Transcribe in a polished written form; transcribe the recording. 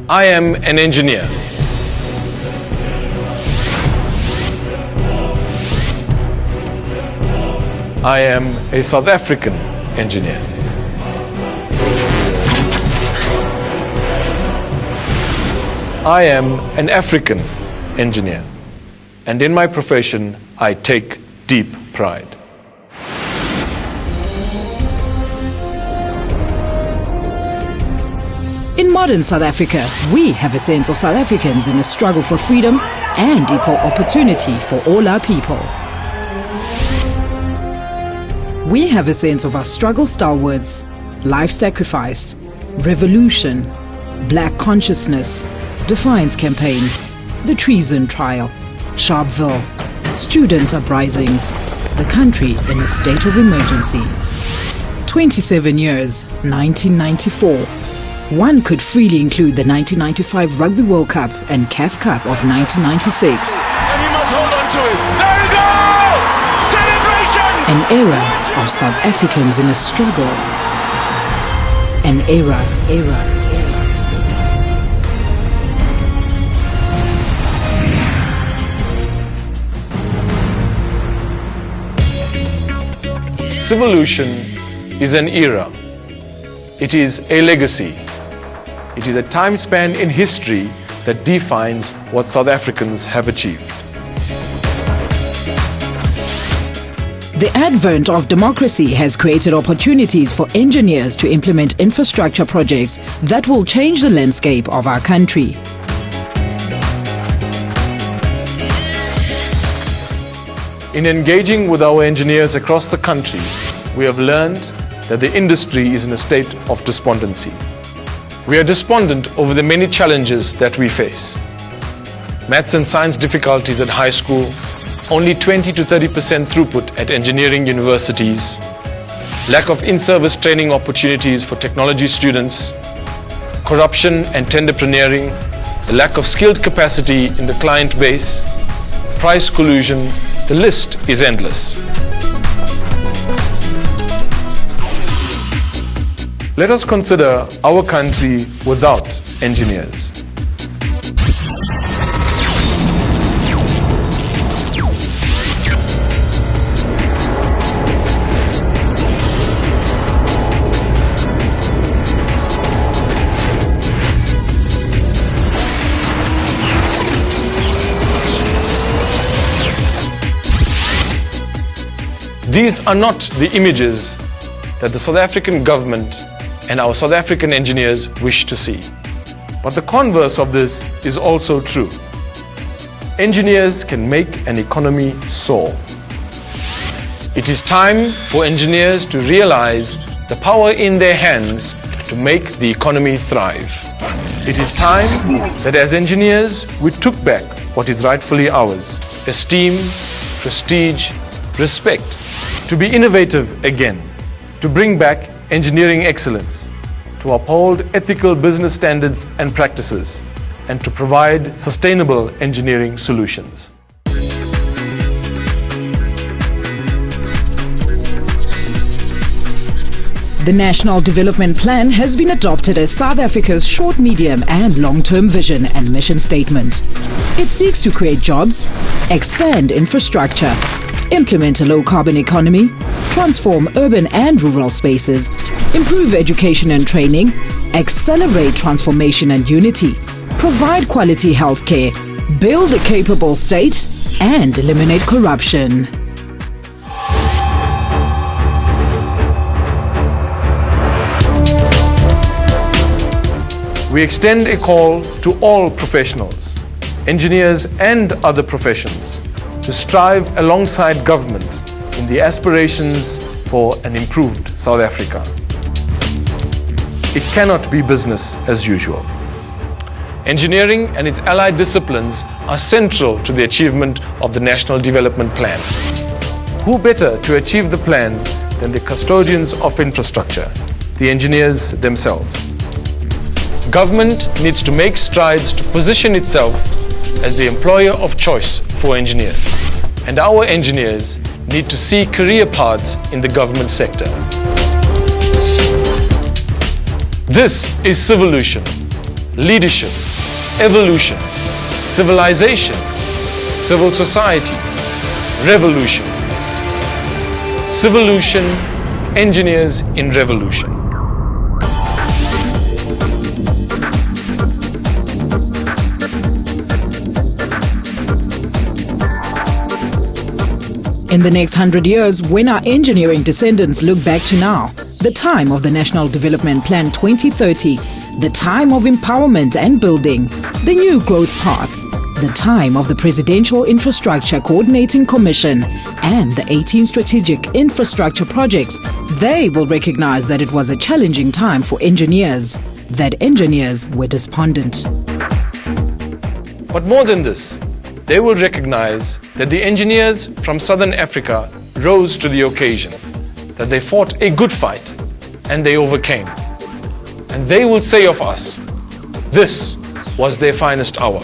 I am an engineer. I am a South African engineer. I am an African engineer. And in my profession, I take deep pride. In modern South Africa, we have a sense of South Africans in a struggle for freedom and equal opportunity for all our people. We have a sense of our struggle stalwarts, life sacrifice, revolution, black consciousness, defiance campaigns, the treason trial, Sharpeville, student uprisings, the country in a state of emergency. 27 years, 1994. One could freely include the 1995 Rugby World Cup and CAF Cup of 1996. And he must hold on to it. There we go! Celebrations! An era of South Africans in a struggle. An era. Civolution is an era. It is a legacy. It is a time span in history that defines what South Africans have achieved. The advent of democracy has created opportunities for engineers to implement infrastructure projects that will change the landscape of our country. In engaging with our engineers across the country, we have learned that the industry is in a state of despondency. We are despondent over the many challenges that we face. Maths and science difficulties at high school, only 20 to 30% throughput at engineering universities, lack of in-service training opportunities for technology students, corruption and tenderpreneering, the lack of skilled capacity in the client base, price collusion, the list is endless. Let us consider our country without engineers. These are not the images that the South African government and our South African engineers wish to see. But the converse of this is also true. Engineers can make an economy soar. It is time for engineers to realize the power in their hands to make the economy thrive. It is time that as engineers we took back what is rightfully ours: esteem, prestige, respect, to be innovative again, to bring back engineering excellence, to uphold ethical business standards and practices, and to provide sustainable engineering solutions. The National Development Plan has been adopted as South Africa's short, medium and long-term vision and mission statement. It seeks to create jobs, expand infrastructure, implement a low-carbon economy, transform urban and rural spaces, improve education and training, accelerate transformation and unity, provide quality healthcare, build a capable state, and eliminate corruption. We extend a call to all professionals, engineers and other professions, to strive alongside government in the aspirations for an improved South Africa. It cannot be business as usual. Engineering and its allied disciplines are central to the achievement of the National Development Plan. Who better to achieve the plan than the custodians of infrastructure, the engineers themselves? Government needs to make strides to position itself as the employer of choice for engineers. And our engineers need to see career paths in the government sector. This is Civolution, leadership, evolution, civilization, civil society, revolution. Civolution, engineers in revolution. In the next 100 years, when our engineering descendants look back to now, the time of the National Development Plan 2030, the time of empowerment and building, the new growth path, the time of the Presidential Infrastructure Coordinating Commission and the 18 strategic infrastructure projects, they will recognize that it was a challenging time for engineers, that engineers were despondent. But more than this, they will recognize that the engineers from Southern Africa rose to the occasion, that they fought a good fight and they overcame. And they will say of us, this was their finest hour.